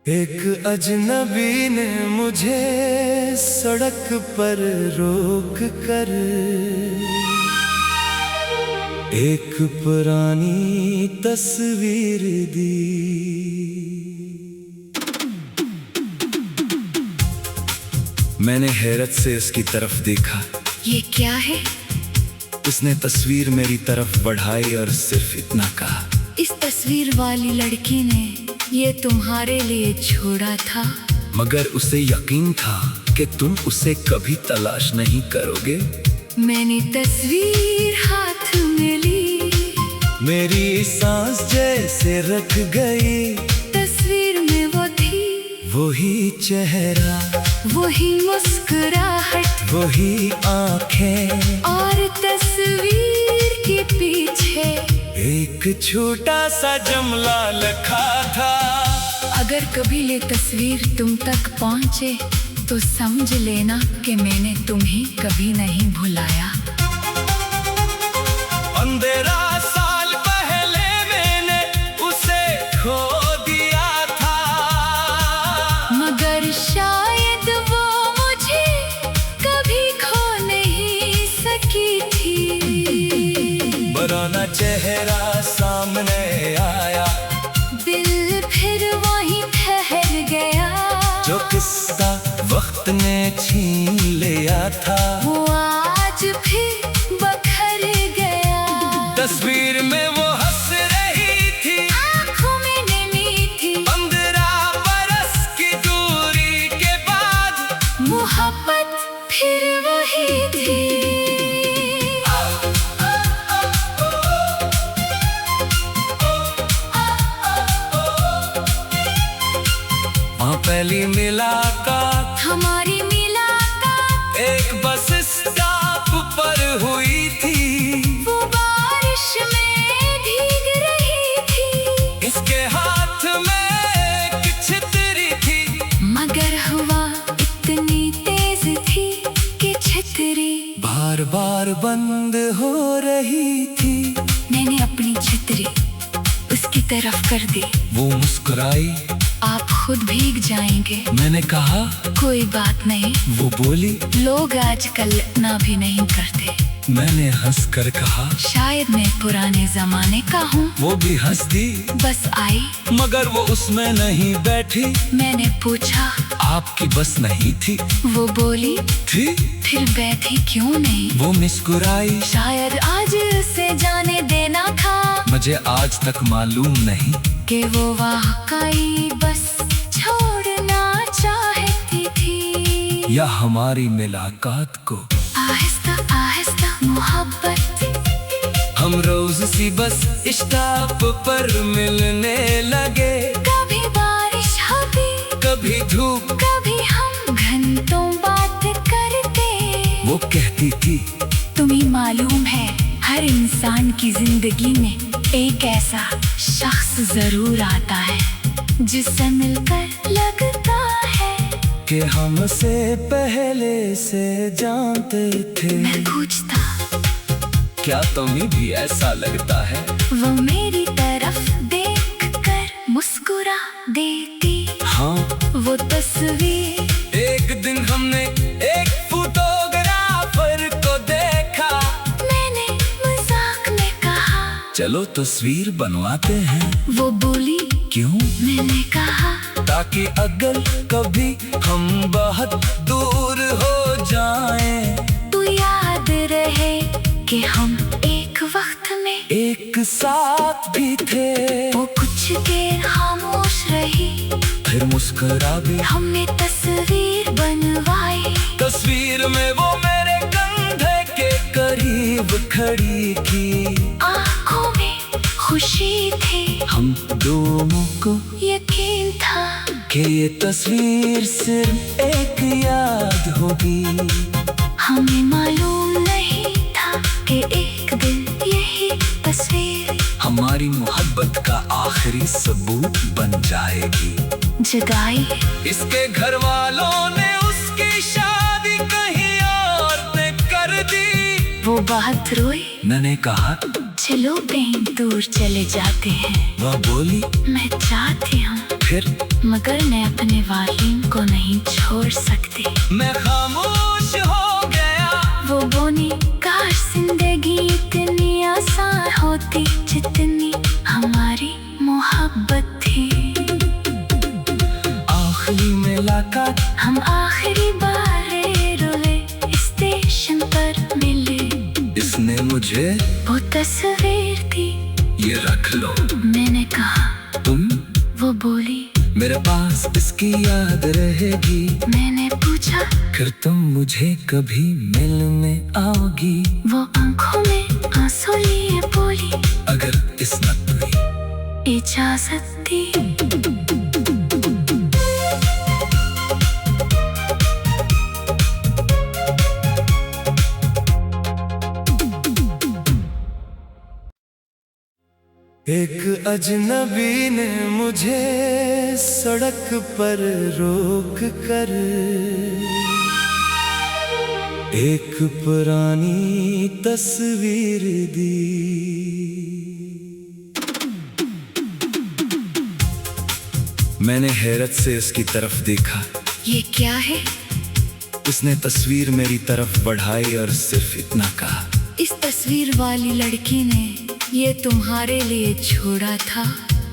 एक अजनबी ने मुझे सड़क पर रोक कर एक पुरानी तस्वीर दी। मैंने हैरत से इसकी तरफ देखा। ये क्या है? उसने तस्वीर मेरी तरफ बढ़ाई और सिर्फ इतना कहा, इस तस्वीर वाली लड़की ने ये तुम्हारे लिए छोड़ा था। मगर उसे यकीन था कि तुम उसे कभी तलाश नहीं करोगे। मैंने तस्वीर हाथ में ली, मेरी सांस जैसे रख गई। तस्वीर में वो थी, वही चेहरा, वही मुस्कुराहट, वही आंखें, और तस्वीर के पीछे एक छोटा सा जुमला लिखा था। अगर कभी ये तस्वीर तुम तक पहुंचे तो समझ लेना कि मैंने तुम्हें कभी नहीं भुलाया। 15 साल पहले मैंने उसे खो दिया था, मगर शायद वो मुझे कभी खो नहीं सकी थी। पुराना चेहरा सामने आया, दिल फिर वहीं ठहर गया। जो किस्सा वक्त ने छीन लिया था, वो आज फिर बखर गया। तस्वीर में वो हंस रही थी, आँखों में नमी थी। 15 बरस की दूरी के बाद मोहब्बत फिर वही थी। पहली मुलाकात हमारी मुलाकात एक बस स्टॉप पर हुई थी। वो बारिश में भीग रही थी, इसके हाथ में एक छतरी थी, मगर हवा इतनी तेज थी कि छतरी बार बार बंद हो रही थी। मैंने अपनी छतरी उसकी तरफ कर दी। वो मुस्कुराई, आप खुद भीग जाएंगे। मैंने कहा कोई बात नहीं। वो बोली, लोग आजकल ना भी नहीं करते। मैंने हंस कर कहा, शायद मैं पुराने जमाने का हूँ। वो भी हंस दी, बस आई, मगर वो उसमें नहीं बैठी। मैंने पूछा, आपकी बस नहीं थी? वो बोली, थी। फिर बैठी क्यों नहीं? वो मुस्कुराई, शायद आज उसे जाने देना था। मुझे आज तक मालूम नहीं कि वो वाकई बस छोड़ना चाहती थी, या हमारी मुलाकात को आहिस्ता आहिस्ता मोहब्बत। हम रोज सी बस स्टॉप पर मिलने लगे। कभी बारिश होती, कभी धूप, कभी हम घंटों बात करते। वो कहती थी, तुम्हें मालूम है हर इंसान की जिंदगी में एक ऐसा शख्स जरूर आता है जिससे मिलकर लगता है कि हमसे पहले से जानते थे। मैं पूछता, क्या तुम्हें भी ऐसा लगता है? वो मेरी तरफ देखकर मुस्कुरा देती। हाँ, वो तस्वीर एक दिन हमने एक फोटोग्राफर को देखा। मैंने मजाक में कहा, चलो तस्वीर बनवाते हैं। वो बोली, क्यों? मैंने कहा, ताकि अगर कभी हम बहुत दूर हो जाएं, तू याद रहे कि हम एक वक्त में एक साथ भी थे। वो कुछ देर खामोश रही, फिर मुस्कुरा भी। हमने तस्वीर बनवाई। तस्वीर में वो मेरे कंधे के करीब खड़ी थी, आँखों में खुशी थी। हम दोनों को यकीन था कि ये तस्वीर सिर्फ एक याद होगी। हमें मालूम नहीं था कि एक दिन यही तस्वीर हमारी मोहब्बत का आखिरी सबूत बन जाएगी। जगाई, इसके घर वालों ने उसकी शादी कहीं और पे कर दी। वो बहुत रोई। मैंने कहा, चलो कहीं दूर चले जाते हैं। वह बोली, मैं चाहती हूँ फिर मगर मैं अपने वालिन को नहीं छोड़ सकती। मैं खामोश हो गया। वो बोली काश जिंदगी इतनी आसान होती जितनी हमारी मोहब्बत थी। आखिरी मुलाकात हम आखिरी बार रोए स्टेशन पर मिले। इसने मुझे वो तस्वीर थी, ये रख लो। मैंने कहा तुम, वो बोली मेरे पास इसकी याद रहेगी। मैंने पूछा फिर तुम मुझे कभी मिलने आओगी? वो आंखों में आंसू लिए बोली अगर किस्मत हुई इजाजत दी। एक अजनबी ने मुझे सड़क पर रोक कर एक पुरानी तस्वीर दी। मैंने हैरत से इसकी तरफ देखा। ये क्या है? उसने तस्वीर मेरी तरफ बढ़ाई और सिर्फ इतना कहा, इस तस्वीर वाली लड़की ने ये तुम्हारे लिए छोड़ा था।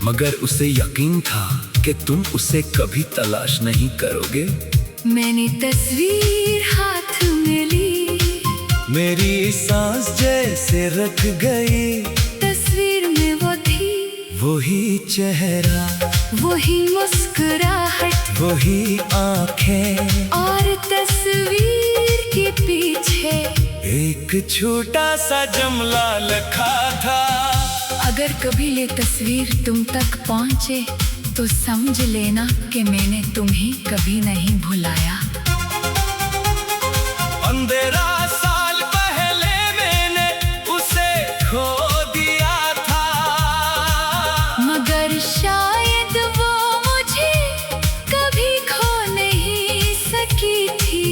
मगर उसे यकीन था कि तुम उसे कभी तलाश नहीं करोगे। मैंने तस्वीर हाथ में ली, मेरी सांस जैसे रख गई। तस्वीर में वो थी, वही चेहरा, वही मुस्कुराहट, वही आंखें, और तस्वीर के पीछे एक छोटा सा जुमला लिखा था। अगर कभी ये तस्वीर तुम तक पहुंचे तो समझ लेना कि मैंने तुम्हें कभी नहीं भुलाया। 15 साल पहले मैंने उसे खो दिया था, मगर शायद वो मुझे कभी खो नहीं सकी थी।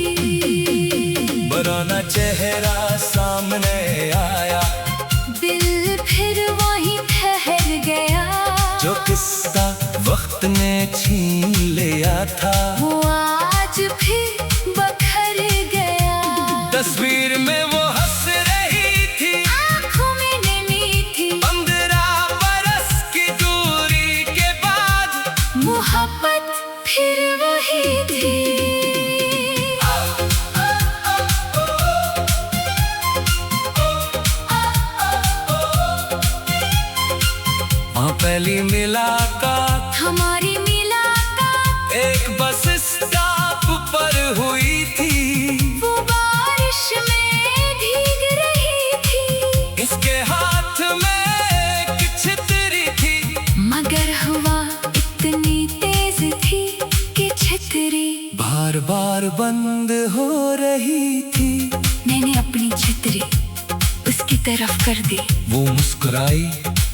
पुराना चेहरा सामने आया, दिल फिर वहीं ठहर गया। जो किस्सा वक्त ने छीन लिया था, वो आज फिर बखर गया। तस्वीर में वो हंस रही थी, आँखों में नमी थी। 15 बरस की दूरी के बाद मोहब्बत फिर वही थी। पहली मुलाकात, हमारी मुलाकात एक बस स्टॉप पर हुई थी। वो बारिश में भीग रही थी, इसके हाथ में एक छतरी थी, मगर हवा इतनी तेज थी कि छतरी बार बार बंद हो रही थी। मैंने अपनी छतरी उसकी तरफ कर दी। वो मुस्कुराई,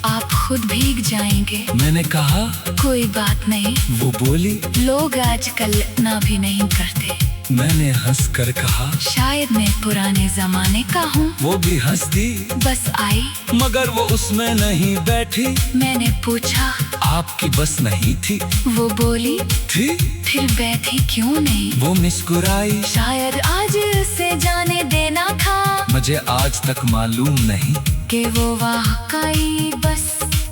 आप खुद भीग जाएंगे। मैंने कहा कोई बात नहीं, वो बोली लोग आजकल इतना भी नहीं करते। मैंने हंसकर कहा शायद मैं पुराने जमाने का हूँ। वो भी हंस दी, बस आई, मगर वो उसमें नहीं बैठी। मैंने पूछा आपकी बस नहीं थी? वो बोली थी। फिर बैठी क्यों नहीं? वो मुस्कुराई, शायद आज से जाने देना था। मुझे आज तक मालूम नहीं कि वो वाकई बस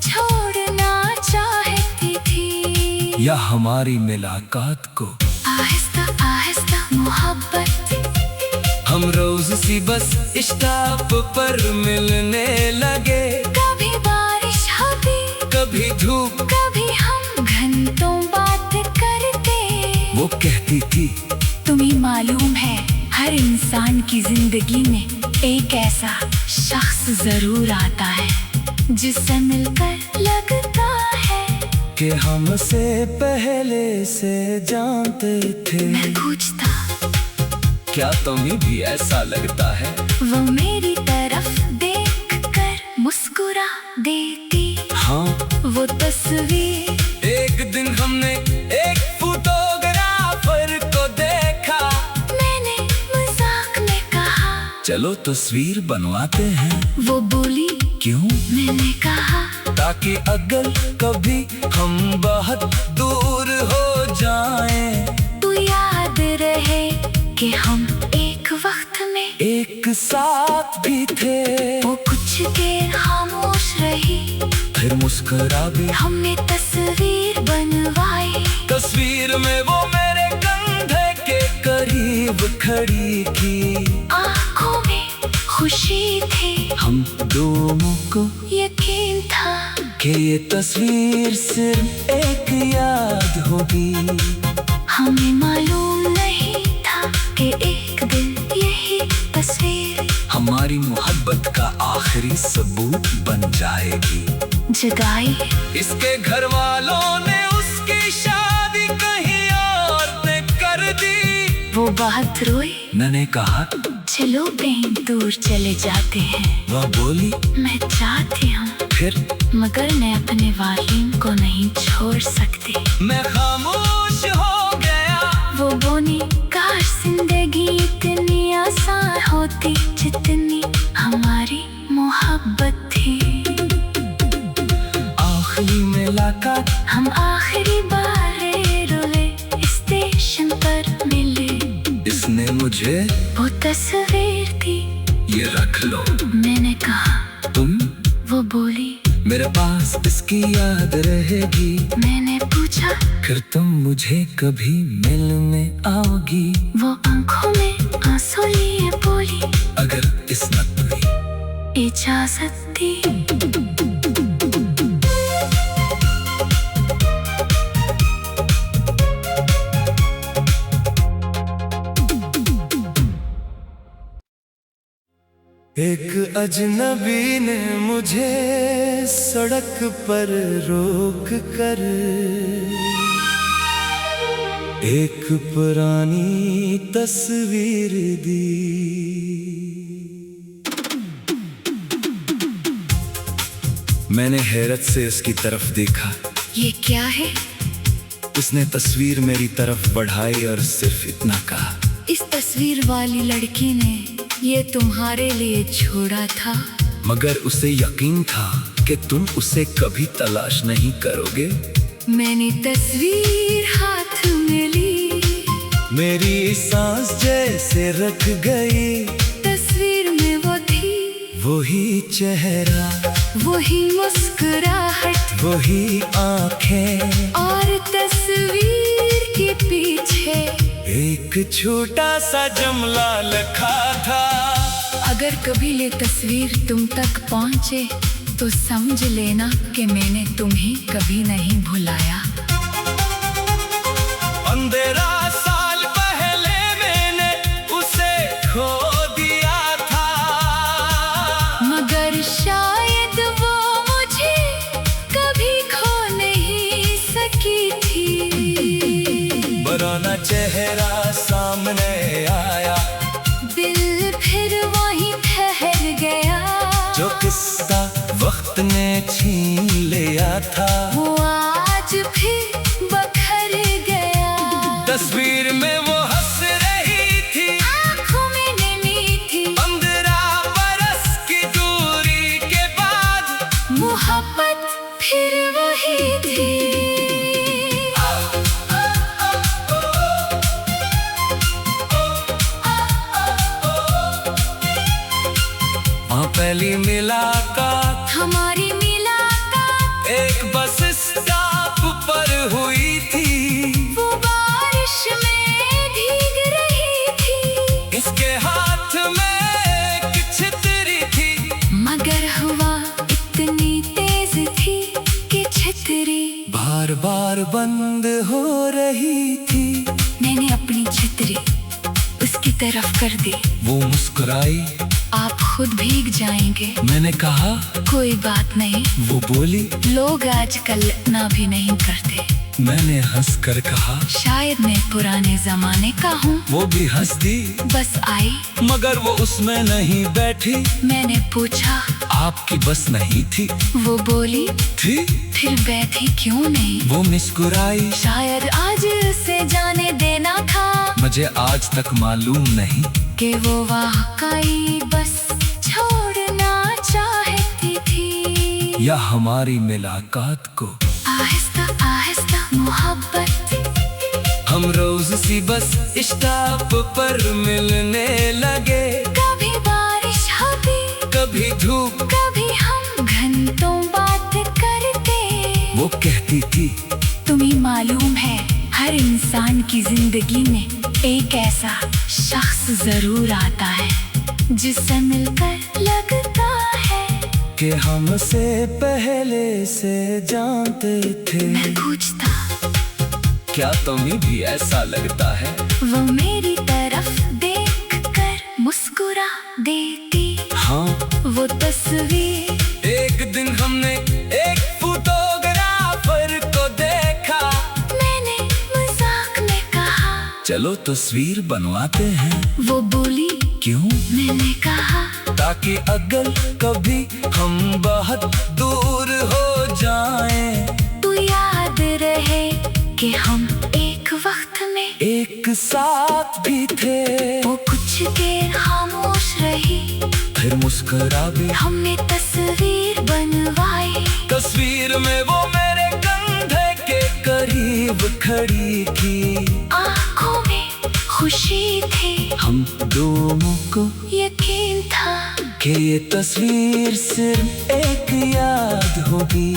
छोड़ना चाहती थी, या हमारी मुलाकात को आहिस्ता आहिस्ता मोहब्बत। हम रोज सी बस स्टॉप पर मिलने लगे। कभी बारिश होती, कभी धूप, कभी हम घंटों बात करते। वो कहती थी तुम्हें मालूम है हर इंसान की जिंदगी में एक ऐसा शख्स जरूर आता है जिससे मिलकर लगता है कि हमसे पहले से जानते थे। मैं पूछता क्या तुम्हें भी ऐसा लगता है? वो मेरी तरफ देखकर मुस्कुरा देती। हाँ, वो तस्वीर एक दिन हमने एक फोटोग्राफर को देखा। मैंने मजाक में कहा चलो तस्वीर बनवाते हैं। वो बोली क्यों? मैंने कहा ताकि अगर कभी हम बहुत दूर मुस्कुरा भी। हमने तस्वीर बनवाई, तस्वीर में वो मेरे कंधे के करीब खड़ी थी। आंखों में खुशी थी, हम दोनों को यकीन था कि ये तस्वीर सिर्फ एक याद होगी। हमें मालूम नहीं था कि एक दिन यही तस्वीर हमारी मोहब्बत का आखिरी सबूत बन जाएगी। जगाई। इसके घर वालों ने उसकी शादी कहीं और ने कर दी। वो बहुत रोई, मैंने कहा चलो कहीं दूर चले जाते हैं। वह बोली मैं चाहती हूँ, फिर मगर मैं अपने वालिन को नहीं छोड़ सकती। मैं खामोश हो गया। वो बोली काश जिंदगी इतनी आसान होती जितनी हमारी मोहब्बत थी। आखिरी मुलाकात हम आखिरी बार रोए स्टेशन पर मिले। इसने मुझे वो तस्वीर थी, ये रख लो। मैंने कहा। तुम वो बोली मेरे पास इसकी याद रहेगी। मैंने पूछा फिर तुम मुझे कभी मिलने आओगी। वो आंखों में आंसू लिए बोली अगर किस्मत हुई इजाजत दी। एक अजनबी ने मुझे सड़क पर रोक कर एक पुरानी तस्वीर दी। मैंने हैरत से इसकी तरफ देखा। ये क्या है? उसने तस्वीर मेरी तरफ बढ़ाई और सिर्फ इतना कहा, इस तस्वीर वाली लड़की ने ये तुम्हारे लिए छोड़ा था। मगर उसे यकीन था कि तुम उसे कभी तलाश नहीं करोगे। मैंने तस्वीर हाथ में ली, मेरी सांस जैसे रख गई। तस्वीर में वो थी, वही चेहरा, वही मुस्कुराहट, वही आंखें, और तस्वीर के पीछे एक छोटा सा जुमला लिखा था। अगर कभी ये तस्वीर तुम तक पहुंचे तो समझ लेना कि मैंने तुम्हें कभी नहीं भुलाया। 15 साल पहले मैंने उसे खो दिया था, मगर शायद वो मुझे कभी खो नहीं सकी थी। पुराना चेहरा सामने आया, दिल फिर वहीं ठहर गया। जो किस्सा वक्त ने छीन लिया था, वो आज फिर बखर गया। तस्वीर में वो हंस रही थी, आँखों में नमी थी। 15 बरस की दूरी के बाद मोहब्बत फिर वही थी। पहली मुलाकात, हमारी मुलाकात एक बस स्टॉप पर हुई थी। वो बारिश में भीग रही थी, इसके हाथ में एक छतरी थी, मगर हवा इतनी तेज थी कि छतरी बार बार बंद हो रही थी। मैंने अपनी छतरी उसकी तरफ कर दी। वो मुस्कुराई, आप खुद भीग जाएंगे। मैंने कहा कोई बात नहीं, वो बोली लोग आजकल इतना भी नहीं करते। मैंने हंस कर कहा शायद मैं पुराने जमाने का हूँ। वो भी हंस दी, बस आई, मगर वो उसमें नहीं बैठी। मैंने पूछा आपकी बस नहीं थी? वो बोली थी। फिर बैठी क्यों नहीं? वो मुस्कुराई, शायद आज से जाने देना था। मुझे आज तक मालूम नहीं कि वो वाकई बस छोड़ना चाहती थी, या हमारी मुलाकात को आहिस्ता आहिस्ता मोहब्बत। हम रोज सी बस स्टॉप पर मिलने लगे। कभी बारिश होती, कभी धूप, कभी हम घंटों बात करते कहती थी। तुम्हें मालूम है हर इंसान की जिंदगी में एक ऐसा शख्स जरूर आता है जिससे मिलकर लगता है कि हमसे पहले से जानते थे। मैं पूछता, क्या तुम्हें भी ऐसा लगता है? वो मेरी तरफ देखकर मुस्कुरा देती। हाँ, वो तस्वीर एक दिन हमने एक फोटोग्राफर को देखा। मैंने मजाक में कहा, चलो तस्वीर बनवाते हैं। वो बोली, क्यों? मैंने कहा, ताकि अगर कभी हम बहुत दूर हो जाएं, तू याद रहे कि हम एक वक्त में एक साथ भी थे। वो कुछ देर खामोश रही, फिर मुस्कुरा भी। हमने तस्वीर बनवाई। तस्वीर में वो मेरे कंधे के करीब खड़ी थी। आंखों में खुशी थी, हम दोनों को यकीन था कि ये तस्वीर सिर्फ एक याद होगी।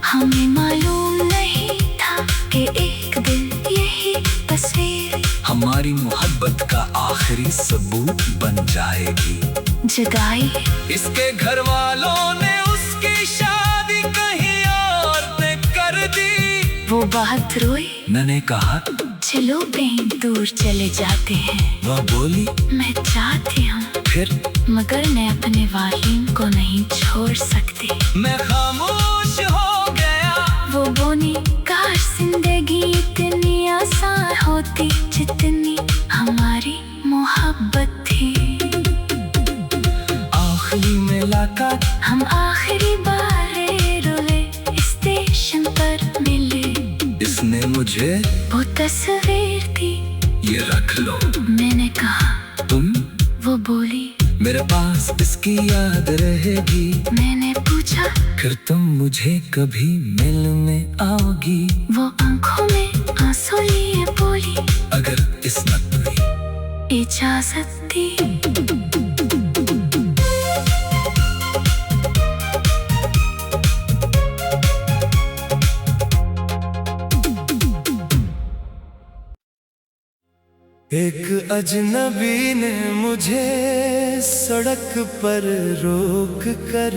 हमें मालूम नहीं था कि एक दिन यही तस्वीर हमारी मोहब्बत का आखिरी सबूत बन जाएगी। जगाई। इसके घर वालों ने उसकी शादी कहीं और से कर दी। वो बहुत रोई। मैंने कहा, चलो कहीं दूर चले जाते हैं। वह बोली, मैं चाहती हूँ फिर मगर मैं अपने वालिद को नहीं छोड़ सकती। मैं खामोश हो गया। वो बोली, काश जिंदगी इतनी आसान होती जितनी हमारी मोहब्बत थी। आखिरी मुलाकात हम आखिरी बार रोले स्टेशन पर मिले। इसने मुझे वो तस्वीर थी। ये रख लो। मैंने कहा, तुम? वो बोली, मेरे पास इसकी याद रहेगी। मैंने पूछा, फिर तुम मुझे कभी मिलने आओगी? वो आंखों में आंसू लिए बोली, अगर इसने तुम्हें इजाजत दी। एक अजनबी ने मुझे सड़क पर रोक कर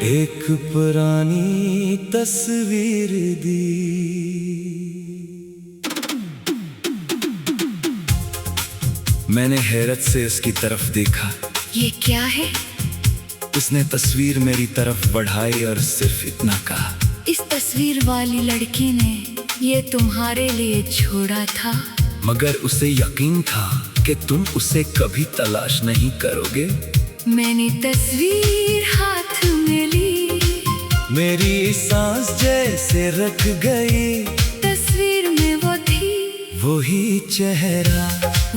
एक पुरानी तस्वीर दी। मैंने हैरत से इसकी तरफ देखा। ये क्या है? उसने तस्वीर मेरी तरफ बढ़ाई और सिर्फ इतना कहा, इस तस्वीर वाली लड़की ने ये तुम्हारे लिए छोड़ा था। मगर उसे यकीन था कि तुम उसे कभी तलाश नहीं करोगे। मैंने तस्वीर हाथ में ली, मेरी सांस जैसे रख गई। तस्वीर में वो थी, वही चेहरा,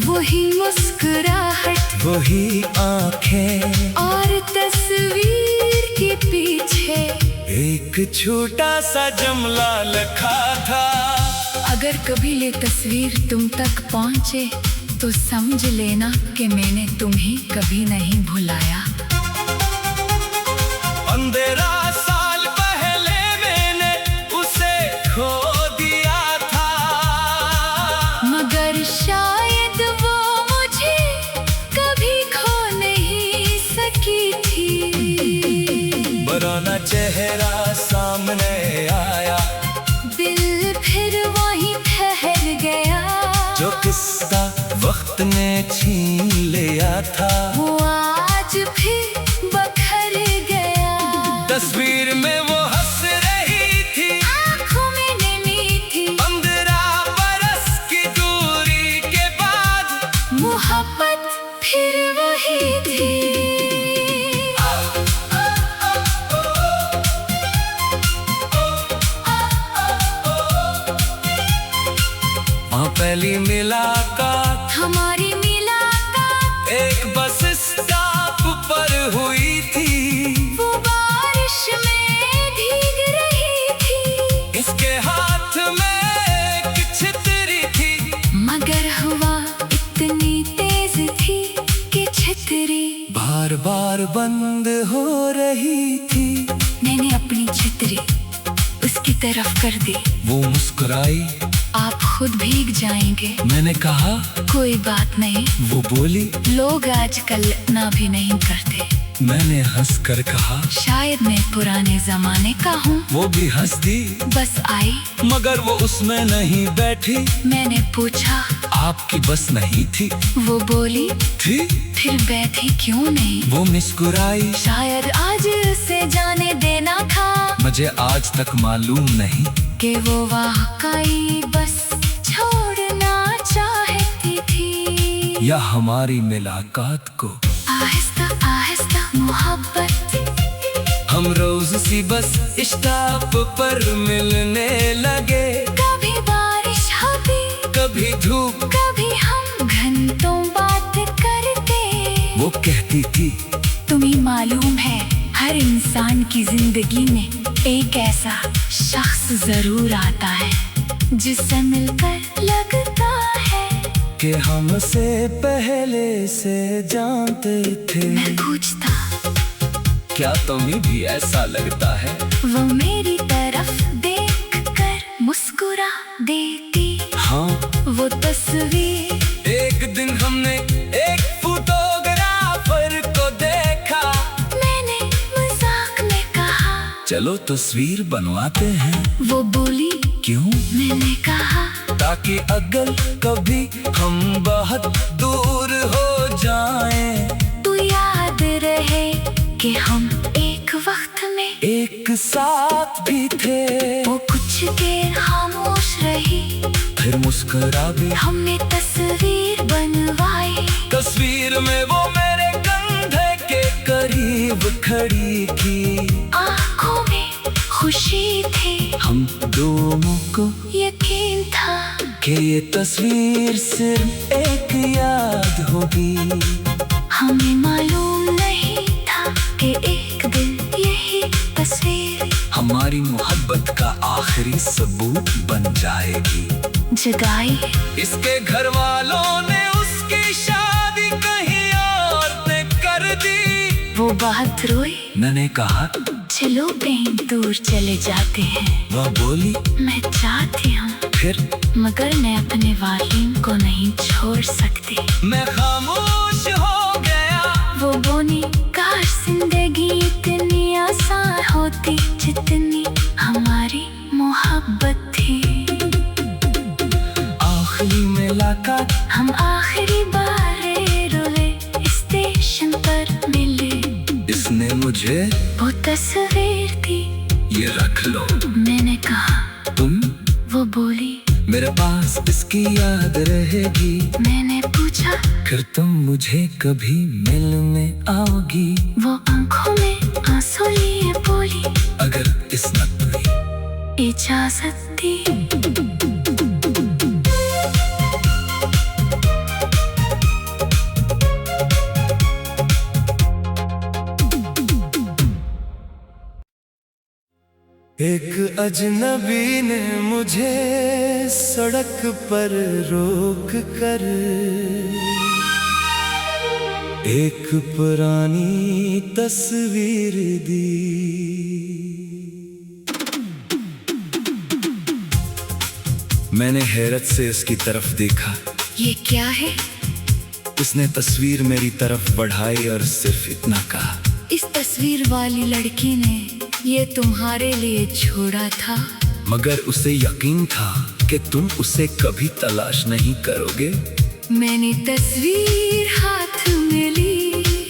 वही मुस्कुराहट, वही आंखें, और तस्वीर के पीछे एक छोटा सा जुमला लिखा था। अगर कभी ये तस्वीर तुम तक पहुँचे तो समझ लेना कि मैंने तुम्हें कभी नहीं भुलाया। 15 साल पहले मैंने उसे खो दिया था, मगर शायद वो मुझे कभी खो नहीं सकी थी। पुराना चेहरा सामने आया, दिल फिर वहीं ठहर गया। जो किस्सा वक्त ने छीन लिया था, वो आज फिर बखर गया। तस्वीर में वो हंस रही थी, आँखों में नमी थी। 15 बरस की दूरी के बाद मोहब्बत फिर वही थी। पहली मुलाकात, हमारी मुलाकात एक बस स्टॉप पर हुई थी। वो बारिश में भीग रही थी, इसके हाथ में एक छतरी थी, मगर हवा इतनी तेज थी कि छतरी बार बार बंद हो रही थी। मैंने अपनी तरफ कर दी। वो मुस्कुराई, आप खुद भीग जाएंगे। मैंने कहा कोई बात नहीं, वो बोली। लोग आजकल ना भी नहीं करते। मैंने हंस कर कहा शायद मैं पुराने जमाने का हूँ। वो भी हंस दी, बस आई मगर वो उसमें नहीं बैठी। मैंने पूछा आपकी बस नहीं थी? वो बोली थी। फिर बैठी क्यों नहीं? वो मुस्कुराई, शायद आज से जाने देना था। मुझे आज तक मालूम नहीं कि वो वाकई बस छोड़ना चाहती थी, या हमारी मुलाकात को आहिस्ता आहिस्ता मोहब्बत। हम रोज सी बस स्टॉप पर मिलने लगे। कभी बारिश होती, कभी धूप, कभी हम घंटों बात करते। वो कहती थी तुम्हें मालूम है, हर इंसान की जिंदगी में एक ऐसा शख्स जरूर आता है जिससे मिलकर लगता है कि हमसे पहले से जानते थे। मैं पूछता क्या तुम्हें भी ऐसा लगता है? वो मेरी तरफ देखकर मुस्कुरा देती। हाँ, वो तस्वीर एक दिन हमने एक फोटोग्राफर को देखा। मैंने मजाक में कहा चलो तस्वीर बनवाते हैं। वो बोली क्यों? मैंने कहा ताकि अगर कभी हम बहुत दूर हो जाएं, तू याद रहे कि हम एक वक्त में एक साथ भी थे। वो कुछ देर खामोश रही, फिर मुस्कुरा भी। हमने तस्वीर बनवाई। तस्वीर में वो मेरे कंधे के करीब खड़ी थी। आँखों में खुशी थी, हम दोनों को यकीन था कि ये तस्वीर सिर्फ एक याद होगी। हमें मालूम नहीं था कि एक दिन यही तस्वीर हमारी मोहब्बत का आखिरी सबूत बन जाएगी। जगाई इसके घर वालों ने उसकी शादी कहीं और से कर दी। वो बहुत रोई। मैंने कहा चलो कहीं दूर चले जाते हैं। वह बोली मैं चाहती हूँ, फिर मगर मैं अपने वालिद को नहीं छोड़ सकती। मैं खामोश हो गया। वो बोली काश जिंदगी इतनी आसान होती जितनी हमारी मोहब्बत थी। आखिरी मुलाकात हम आखिरी बार रेलवे स्टेशन पर मिले। इसने मुझे वो तस्वीर थी, ये रख लो। मैंने कहा तुम? वो बोली मेरे पास इसकी याद रहेगी। मैंने पूछा फिर तुम मुझे कभी मिलने आओगी? वो आंखों में आंसू लिए बोली अगर इसने तुम्हें इजाजत दी। एक अजनबी ने मुझे सड़क पर रोक कर एक पुरानी तस्वीर दी। मैंने हैरत से उसकी तरफ देखा। ये क्या है? उसने तस्वीर मेरी तरफ बढ़ाई और सिर्फ इतना कहा, इस तस्वीर वाली लड़की ने ये तुम्हारे लिए छोड़ा था। मगर उसे यकीन था कि तुम उसे कभी तलाश नहीं करोगे। मैंने तस्वीर हाथ में ली,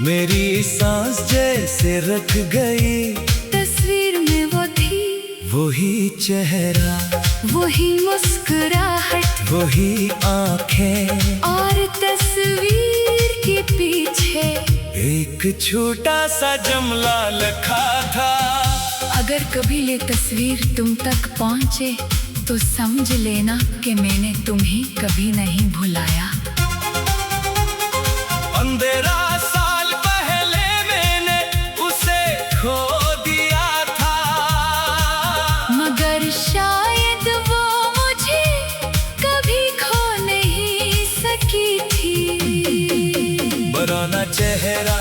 मेरी सांस जैसे रख गई। तस्वीर में वो थी, वही चेहरा, वही मुस्कुराहट, वही आंखें, और तस्वीर के पीछे एक छोटा सा जुमला लिखा था। अगर कभी ये तस्वीर तुम तक पहुँचे तो समझ लेना कि मैंने तुम्हें कभी नहीं भुलाया। 15 साल पहले मैंने उसे खो दिया था, मगर शायद वो मुझे कभी खो नहीं सकी थी। पुराना चेहरा